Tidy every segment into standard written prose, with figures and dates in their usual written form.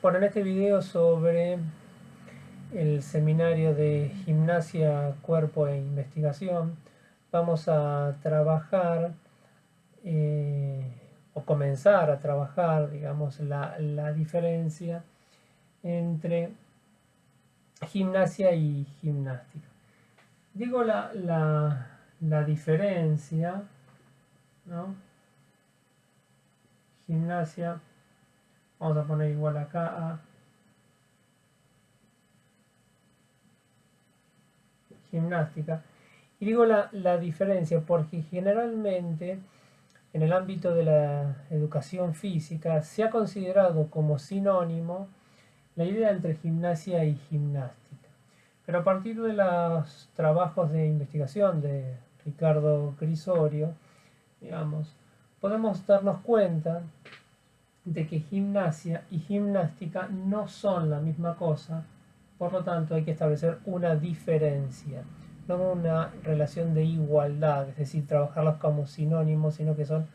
Bueno, en este video sobre el seminario de gimnasia, cuerpo e investigación, vamos a trabajar o comenzar a trabajar, digamos, la diferencia entre gimnasia y gimnástica. Digo la diferencia, ¿no? Gimnasia, vamos a poner igual acá a gimnástica. Y digo la diferencia porque generalmente en el ámbito de la educación física se ha considerado como sinónimo la idea entre gimnasia y gimnástica. Pero a partir de los trabajos de investigación de Ricardo Crisorio, digamos, podemos darnos cuenta de que gimnasia y gimnástica no son la misma cosa, por lo tanto hay que establecer una diferencia, no una relación de igualdad, es decir, trabajarlas como sinónimos, sino que son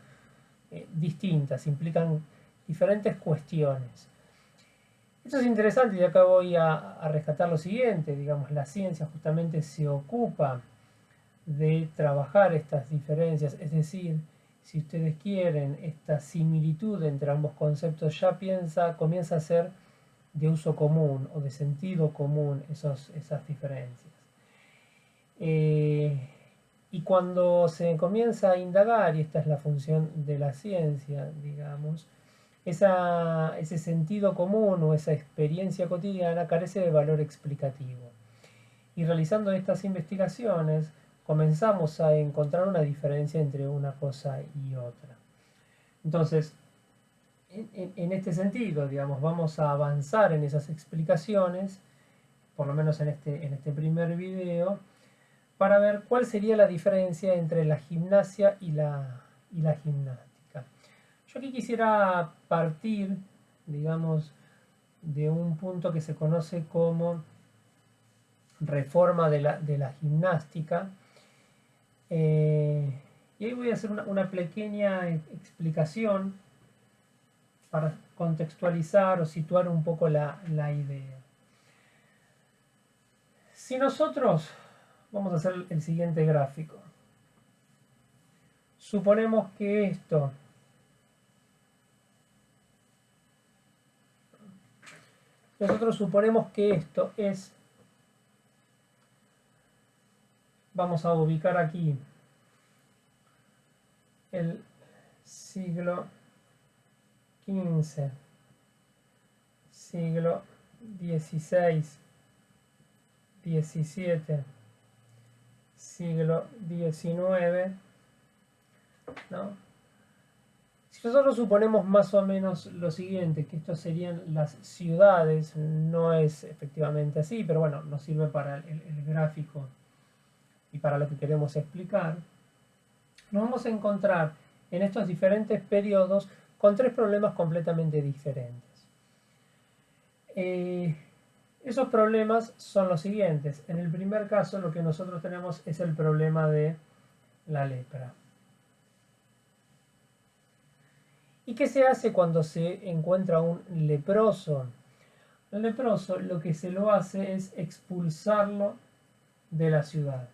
distintas, implican diferentes cuestiones. Esto es interesante y acá voy a rescatar lo siguiente, digamos, la ciencia justamente se ocupa de trabajar estas diferencias, es decir, si ustedes quieren, esta similitud entre ambos conceptos ya comienza a ser de uso común o de sentido común esas diferencias. Y cuando se comienza a indagar, y esta es la función de la ciencia, digamos, ese sentido común o esa experiencia cotidiana carece de valor explicativo. Y realizando estas investigaciones, comenzamos a encontrar una diferencia entre una cosa y otra. Entonces, en este sentido, digamos, vamos a avanzar en esas explicaciones, por lo menos en este primer video, para ver cuál sería la diferencia entre la gimnasia y la gimnástica. Yo aquí quisiera partir, digamos, de un punto que se conoce como reforma de la gimnástica. Y ahí voy a hacer una pequeña explicación para contextualizar o situar un poco la idea. Si nosotros vamos a hacer el siguiente gráfico, suponemos que nosotros suponemos que esto es, vamos a ubicar aquí el siglo XV, siglo XVI, XVII, siglo XIX, ¿no? Si nosotros suponemos más o menos lo siguiente, que estos serían las ciudades, no es efectivamente así, pero bueno, nos sirve para el gráfico y para lo que queremos explicar, nos vamos a encontrar en estos diferentes periodos con tres problemas completamente diferentes. Esos problemas son los siguientes. En el primer caso, lo que nosotros tenemos es el problema de la lepra. ¿Y qué se hace cuando se encuentra un leproso? El leproso lo que se lo hace es expulsarlo de la ciudad.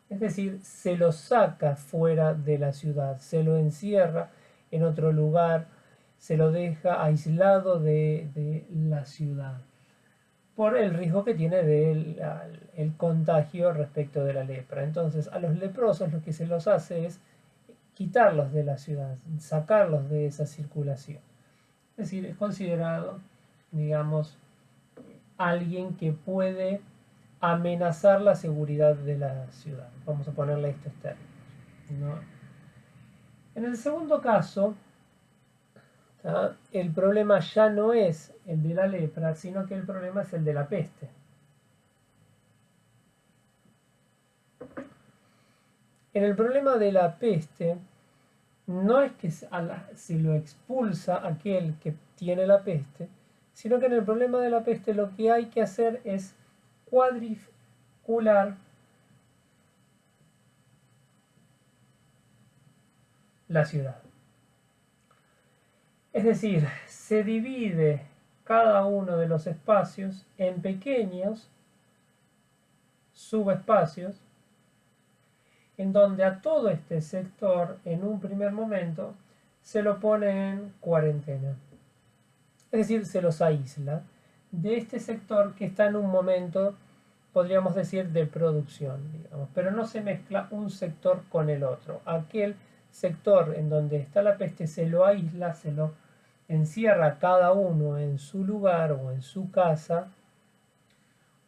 Es decir, se lo saca fuera de la ciudad, se lo encierra en otro lugar, se lo deja aislado de la ciudad, por el riesgo que tiene del contagio respecto de la lepra. Entonces, a los leprosos lo que se los hace es quitarlos de la ciudad, sacarlos de esa circulación. Es decir, es considerado, digamos, alguien que puede amenazar la seguridad de la ciudad. Vamos a ponerle estos términos, ¿no? En el segundo caso, ¿tá? El problema ya no es el de la lepra, sino que el problema es el de la peste. En el problema de la peste, no es que se lo expulsa aquel que tiene la peste, sino que en el problema de la peste lo que hay que hacer es cuadricular la ciudad. Es decir, se divide cada uno de los espacios en pequeños subespacios, en donde a todo este sector en un primer momento se lo pone en cuarentena. Es decir, se los aísla de este sector que está en un momento, podríamos decir, de producción, digamos, pero no se mezcla un sector con el otro. Aquel sector en donde está la peste se lo aísla, se lo encierra cada uno en su lugar o en su casa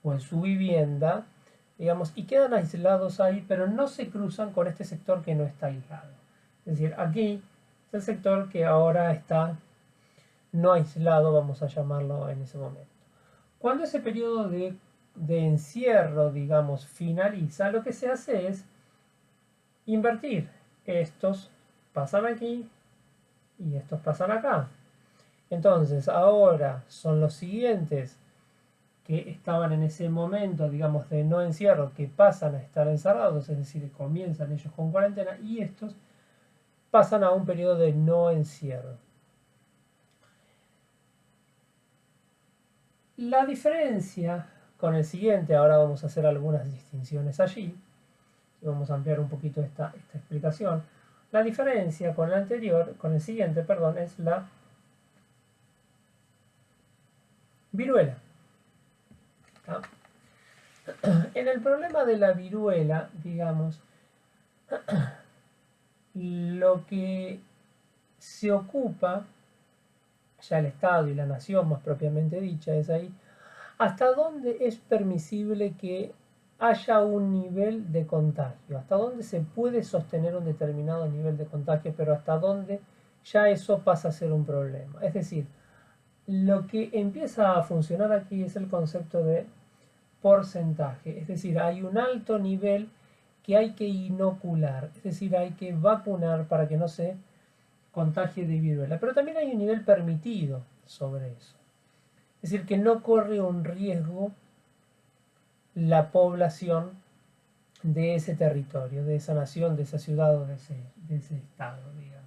o en su vivienda, digamos, y quedan aislados ahí, pero no se cruzan con este sector que no está aislado. Es decir, aquí es el sector que ahora está no aislado, vamos a llamarlo en ese momento. Cuando ese periodo de encierro, digamos, finaliza, lo que se hace es invertir. Estos pasan aquí y estos pasan acá. Entonces, ahora son los siguientes que estaban en ese momento, digamos, de no encierro, que pasan a estar encerrados, es decir, comienzan ellos con cuarentena, y estos pasan a un periodo de no encierro. La diferencia con el siguiente, ahora vamos a hacer algunas distinciones allí, y vamos a ampliar un poquito esta explicación. La diferencia con el anterior, con el siguiente, perdón, es la viruela. ¿Ah? En el problema de la viruela, digamos, lo que se ocupa, ya el Estado y la nación más propiamente dicha, es ahí, hasta dónde es permisible que haya un nivel de contagio, hasta dónde se puede sostener un determinado nivel de contagio, pero hasta dónde ya eso pasa a ser un problema. Es decir, lo que empieza a funcionar aquí es el concepto de porcentaje, es decir, hay un alto nivel que hay que inocular, es decir, hay que vacunar para que no se contagie de viruela, pero también hay un nivel permitido sobre eso, es decir, que no corre un riesgo la población de ese territorio, de esa nación, de esa ciudad o de ese estado, digamos.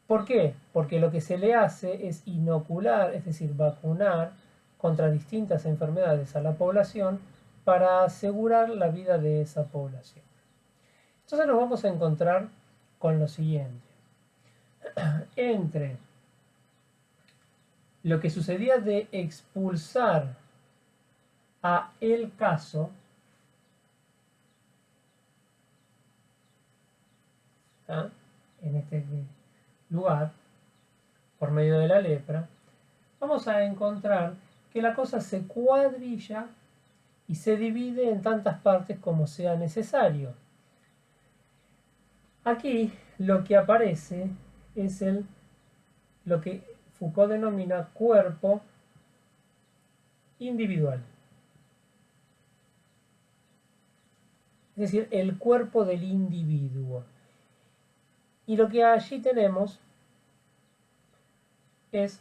¿Por qué? Porque lo que se le hace es inocular, es decir, vacunar contra distintas enfermedades a la población para asegurar la vida de esa población. Entonces nos vamos a encontrar con lo siguiente. Entre lo que sucedía de expulsar a el caso, ¿ah?, en este lugar, por medio de la lepra, vamos a encontrar que la cosa se cuadrilla y se divide en tantas partes como sea necesario. Aquí lo que aparece es lo que Foucault denomina cuerpo individual. Es decir, el cuerpo del individuo. Y lo que allí tenemos es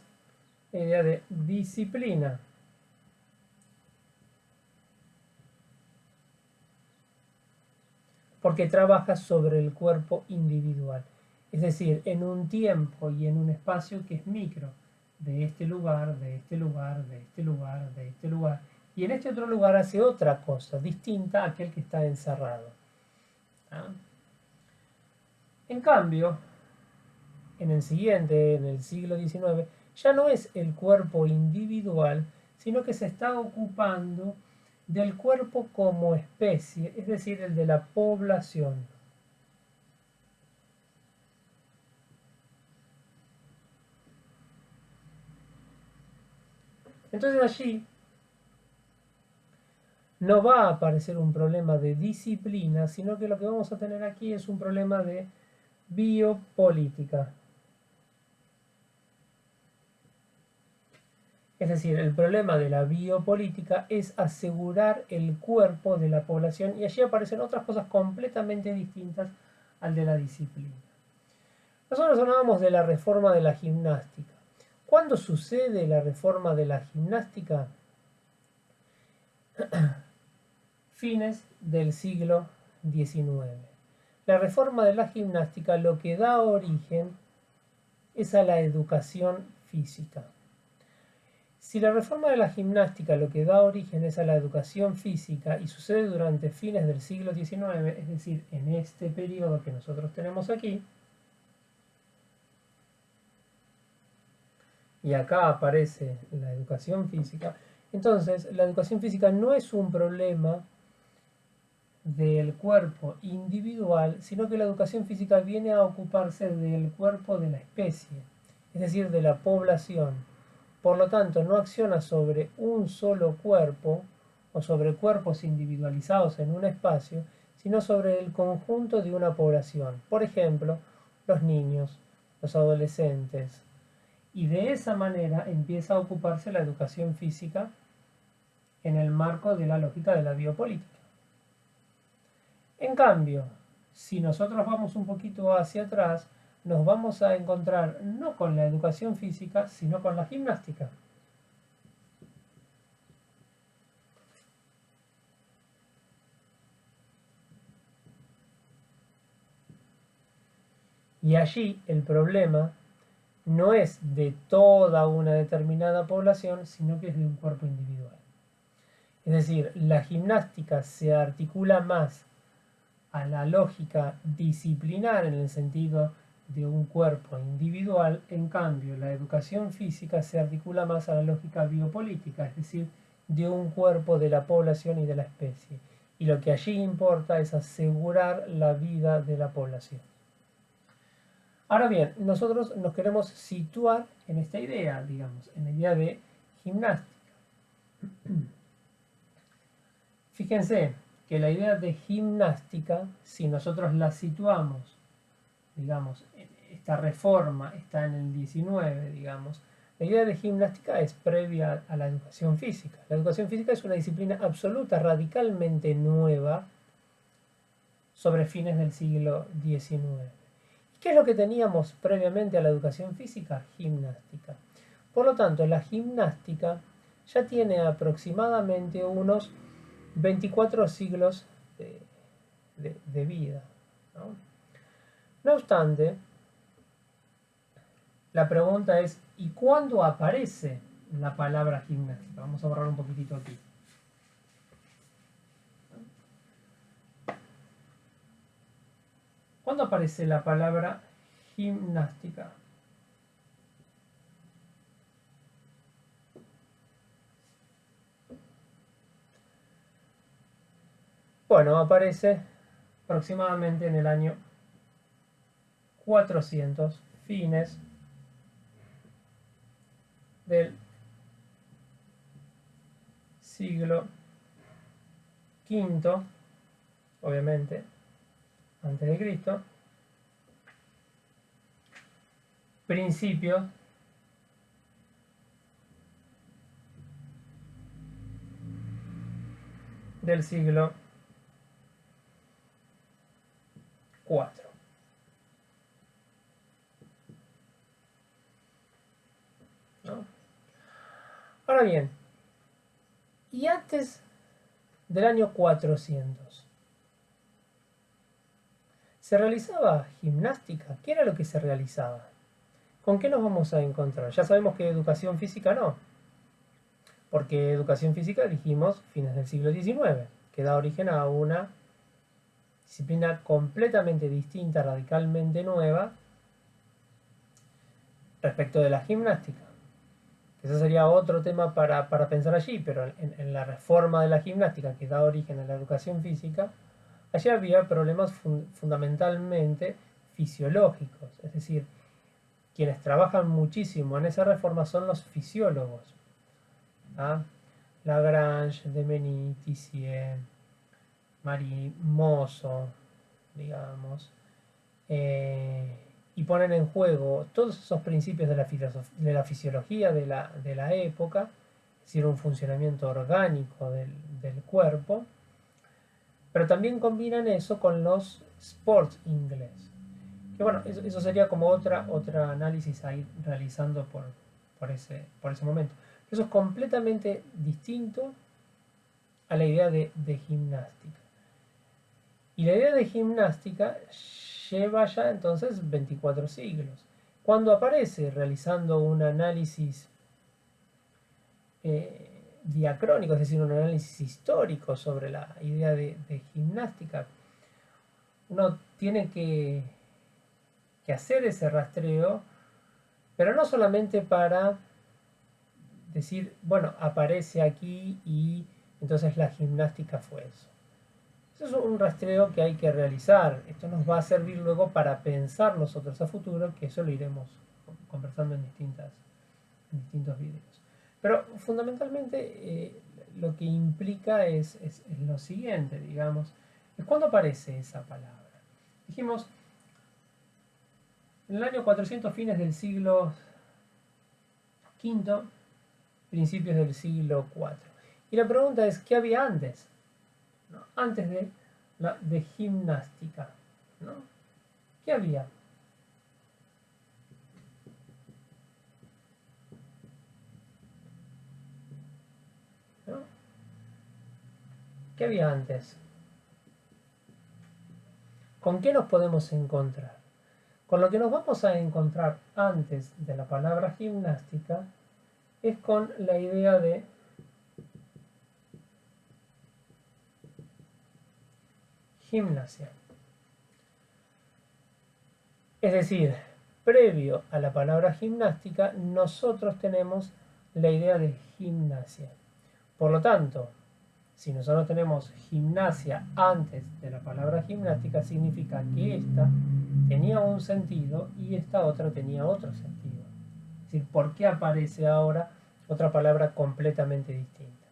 la idea de disciplina. Porque trabaja sobre el cuerpo individual. Es decir, en un tiempo y en un espacio que es micro. De este lugar, de este lugar, de este lugar, de este lugar. Y en este otro lugar hace otra cosa, distinta a aquel que está encerrado. ¿Ah? En cambio, en el siguiente, en el siglo XIX, ya no es el cuerpo individual, sino que se está ocupando del cuerpo como especie, es decir, el de la población. Entonces allí no va a aparecer un problema de disciplina, sino que lo que vamos a tener aquí es un problema de biopolítica. Es decir, el problema de la biopolítica es asegurar el cuerpo de la población, y allí aparecen otras cosas completamente distintas al de la disciplina. Nosotros hablábamos de la reforma de la gimnástica. ¿Cuándo sucede la reforma de la gimnástica? Fines del siglo XIX. La reforma de la gimnástica lo que da origen es a la educación física. Si la reforma de la gimnástica lo que da origen es a la educación física y sucede durante fines del siglo XIX, es decir, en este periodo que nosotros tenemos aquí, y acá aparece la educación física, entonces la educación física no es un problema del cuerpo individual, sino que la educación física viene a ocuparse del cuerpo de la especie, es decir, de la población. Por lo tanto, no acciona sobre un solo cuerpo o sobre cuerpos individualizados en un espacio, sino sobre el conjunto de una población. Por ejemplo, los niños, los adolescentes. Y de esa manera empieza a ocuparse la educación física en el marco de la lógica de la biopolítica. En cambio, si nosotros vamos un poquito hacia atrás, nos vamos a encontrar no con la educación física, sino con la gimnástica. Y allí el problema no es de toda una determinada población, sino que es de un cuerpo individual. Es decir, la gimnástica se articula más a la lógica disciplinar en el sentido de un cuerpo individual, en cambio la educación física se articula más a la lógica biopolítica, es decir, de un cuerpo de la población y de la especie. Y lo que allí importa es asegurar la vida de la población. Ahora bien, nosotros nos queremos situar en esta idea, digamos, en la idea de gimnástica. Fíjense que la idea de gimnástica, si nosotros la situamos, digamos, esta reforma está en el 19, digamos, la idea de gimnástica es previa a la educación física. La educación física es una disciplina absoluta, radicalmente nueva, sobre fines del siglo XIX. ¿Qué es lo que teníamos previamente a la educación física? Gimnástica. Por lo tanto, la gimnástica ya tiene aproximadamente unos 24 siglos de vida, ¿no? No obstante, la pregunta es, ¿y cuándo aparece la palabra gimnástica? Vamos a borrar un poquitito aquí. ¿Cuándo aparece la palabra gimnástica? Bueno, aparece aproximadamente en el año 400, fines del siglo V, obviamente, antes de Cristo, principios del siglo IV. ¿No? Ahora bien, y antes del año 400, ¿se realizaba gimnástica? ¿Qué era lo que se realizaba? ¿Con qué nos vamos a encontrar? Ya sabemos que educación física no, porque educación física dijimos fines del siglo XIX, que da origen a una disciplina completamente distinta, radicalmente nueva, respecto de la gimnástica. Ese sería otro tema para pensar allí, pero en la reforma de la gimnástica que da origen a la educación física, allí había problemas fundamentalmente fisiológicos, es decir, quienes trabajan muchísimo en esa reforma son los fisiólogos. ¿Ah? Lagrange, Demenyi, Tissier, Marie, Mozo, digamos, y ponen en juego todos esos principios de la fisiología de la época, es decir, un funcionamiento orgánico del cuerpo, pero también combinan eso con los sports inglés. Que bueno, eso sería como otra análisis a ir realizando por ese momento. Eso es completamente distinto a la idea de gimnástica. Y la idea de gimnástica lleva ya entonces 24 siglos. Cuando aparece realizando un análisis diacrónico, es decir, un análisis histórico sobre la idea de gimnástica, uno tiene que hacer ese rastreo, pero no solamente para decir, bueno, aparece aquí y entonces la gimnástica fue eso. Eso es un rastreo que hay que realizar. Esto nos va a servir luego para pensar nosotros a futuro, que eso lo iremos conversando en distintos videos. Pero fundamentalmente lo que implica es lo siguiente, digamos. ¿Cuándo aparece esa palabra? Dijimos, en el año 400, fines del siglo V, principios del siglo IV. Y la pregunta es, ¿qué había antes? ¿No? Antes de gimnástica, ¿no? ¿Qué había? ¿No? ¿Qué había antes? ¿Con qué nos podemos encontrar? Con lo que nos vamos a encontrar antes de la palabra gimnástica es con la idea de gimnasia. Es decir, previo a la palabra gimnástica, nosotros tenemos la idea de gimnasia. Por lo tanto, si nosotros tenemos gimnasia antes de la palabra gimnástica, significa que esta tenía un sentido y esta otra tenía otro sentido. Es decir, ¿por qué aparece ahora otra palabra completamente distinta?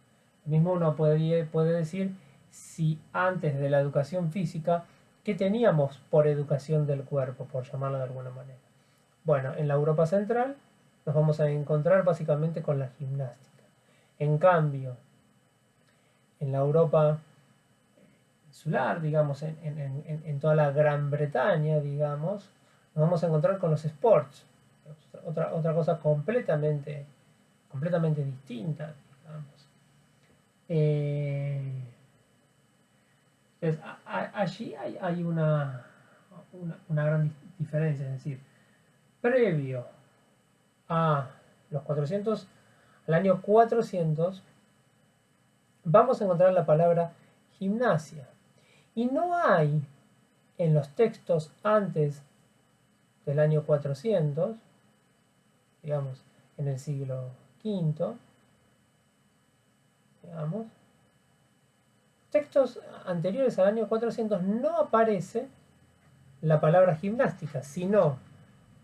Lo mismo uno puede decir, si antes de la educación física, ¿qué teníamos por educación del cuerpo, por llamarlo de alguna manera? Bueno, en la Europa Central nos vamos a encontrar básicamente con la gimnástica. En cambio, en la Europa insular, digamos, en toda la Gran Bretaña, digamos, nos vamos a encontrar con los sports, otra cosa completamente distinta, digamos. Entonces, allí hay una gran diferencia, es decir, previo a los 400, al año 400, vamos a encontrar la palabra gimnasia. Y no hay en los textos antes del año 400, digamos, en el siglo V, digamos, textos anteriores al año 400 no aparece la palabra gimnástica, sino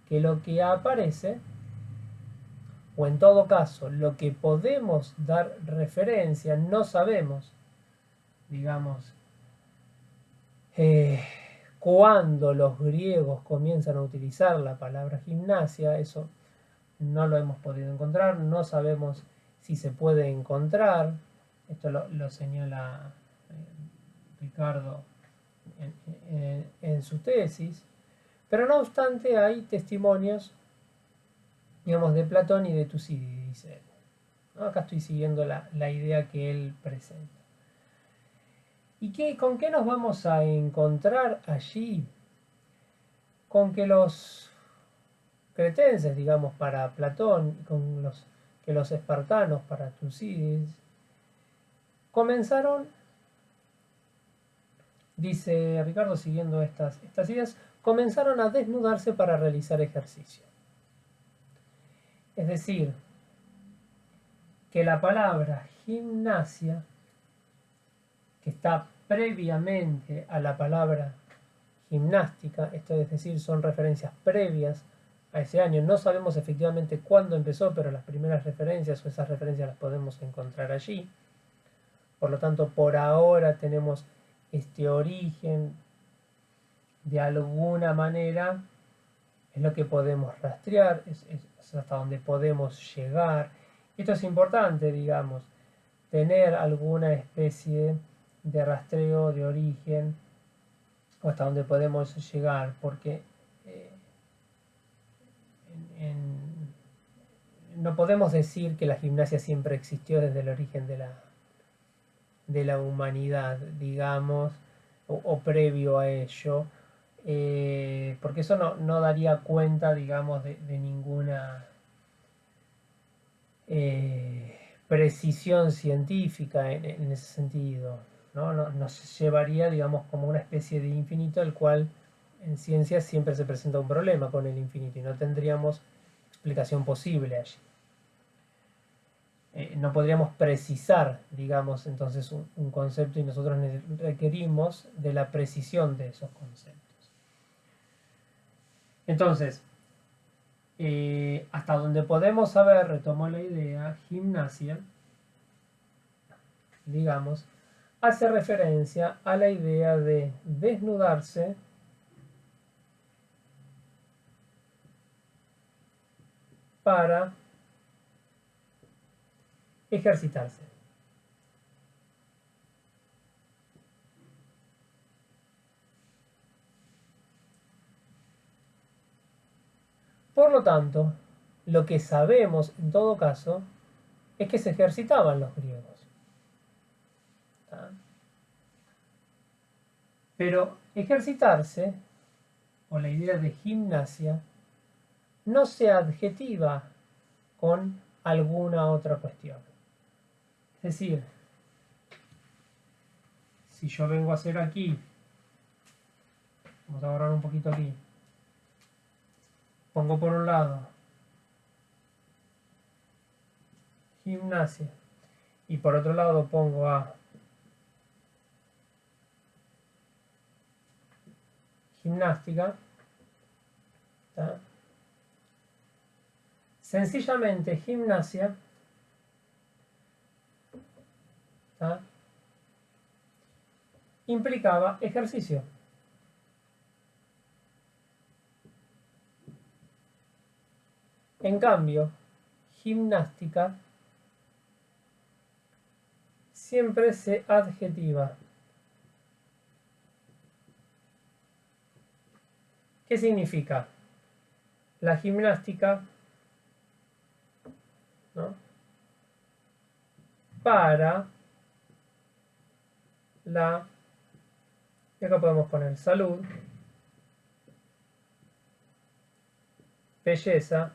que lo que aparece, o en todo caso, lo que podemos dar referencia, no sabemos, digamos, cuando los griegos comienzan a utilizar la palabra gimnasia, eso no lo hemos podido encontrar, no sabemos si se puede encontrar, esto lo señala Ricardo en su tesis, pero no obstante hay testimonios, digamos, de Platón y de Tucídides, dice él. ¿No? Acá estoy siguiendo la idea que él presenta. ¿Y con qué nos vamos a encontrar allí? Con que los cretenses, digamos, para Platón, que los espartanos para Tucídides, comenzaron, dice Ricardo siguiendo estas ideas, comenzaron a desnudarse para realizar ejercicio. Es decir, que la palabra gimnasia, que está previamente a la palabra gimnástica, esto es decir, son referencias previas a ese año. No sabemos efectivamente cuándo empezó, pero las primeras referencias o esas referencias las podemos encontrar allí. Por lo tanto, por ahora tenemos este origen, de alguna manera, es lo que podemos rastrear, es hasta donde podemos llegar. Esto es importante, digamos, tener alguna especie de rastreo de origen o hasta donde podemos llegar, porque no podemos decir que la gimnasia siempre existió desde el origen de la humanidad, digamos, o previo a ello, porque eso no daría cuenta, digamos, de ninguna precisión científica en ese sentido, ¿no? Nos llevaría, digamos, como una especie de infinito, el cual en ciencia siempre se presenta un problema con el infinito y no tendríamos explicación posible allí. No podríamos precisar, digamos, entonces un concepto y nosotros requerimos de la precisión de esos conceptos. Entonces, hasta donde podemos saber, retomo la idea, gimnasia, digamos, hace referencia a la idea de desnudarse para ejercitarse. Por lo tanto, lo que sabemos en todo caso es que se ejercitaban los griegos. ¿Tá? Pero ejercitarse, o la idea de gimnasia, no se adjetiva con alguna otra cuestión. Es decir, si yo vengo a hacer aquí, vamos a borrar un poquito aquí, pongo por un lado gimnasia y por otro lado pongo a gimnástica, ¿tá? Sencillamente gimnasia, ¿tá?, implicaba ejercicio. En cambio, gimnástica siempre se adjetiva. ¿Qué significa? La gimnástica, ¿no?, para la, y acá podemos poner salud, belleza,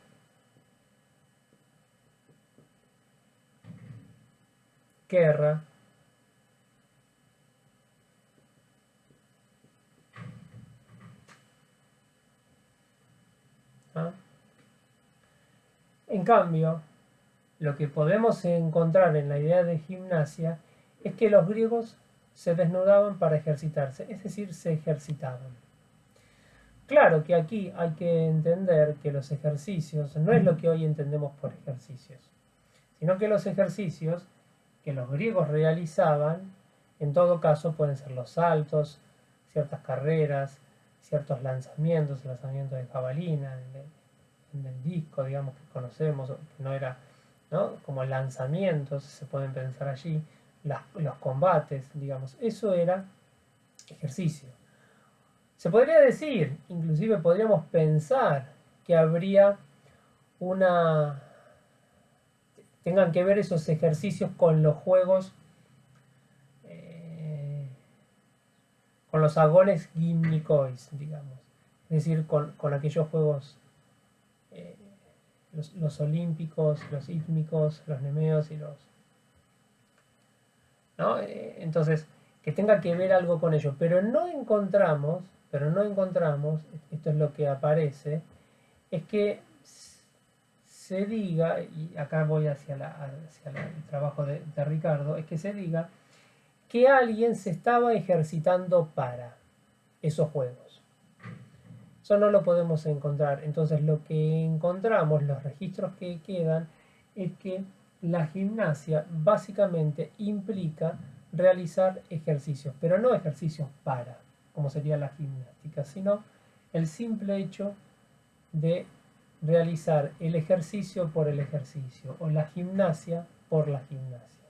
guerra, ¿ah? En cambio, lo que podemos encontrar en la idea de gimnasia es que los griegos se desnudaban para ejercitarse, es decir, se ejercitaban. Claro que aquí hay que entender que los ejercicios no es lo que hoy entendemos por ejercicios, sino que los ejercicios que los griegos realizaban, en todo caso, pueden ser los saltos, ciertas carreras, ciertos lanzamientos de jabalina, en el disco, digamos, que conocemos, que no era, ¿no?, como lanzamientos, se pueden pensar allí, los combates, digamos, eso era ejercicio. Se podría decir, inclusive podríamos pensar que habría tengan que ver esos ejercicios con los juegos, con los agones gimnikois, digamos, es decir, con aquellos juegos, los olímpicos, los ítmicos, los nemeos y los, ¿no? Entonces, que tenga que ver algo con ello, pero no encontramos, esto es lo que aparece, es que se diga, y acá voy hacia el trabajo de Ricardo, es que se diga que alguien se estaba ejercitando para esos juegos. Eso no lo podemos encontrar. Entonces lo que encontramos, los registros que quedan, es que la gimnasia básicamente implica realizar ejercicios, pero no ejercicios para, como sería la gimnástica, sino el simple hecho de realizar el ejercicio por el ejercicio, o la gimnasia por la gimnasia.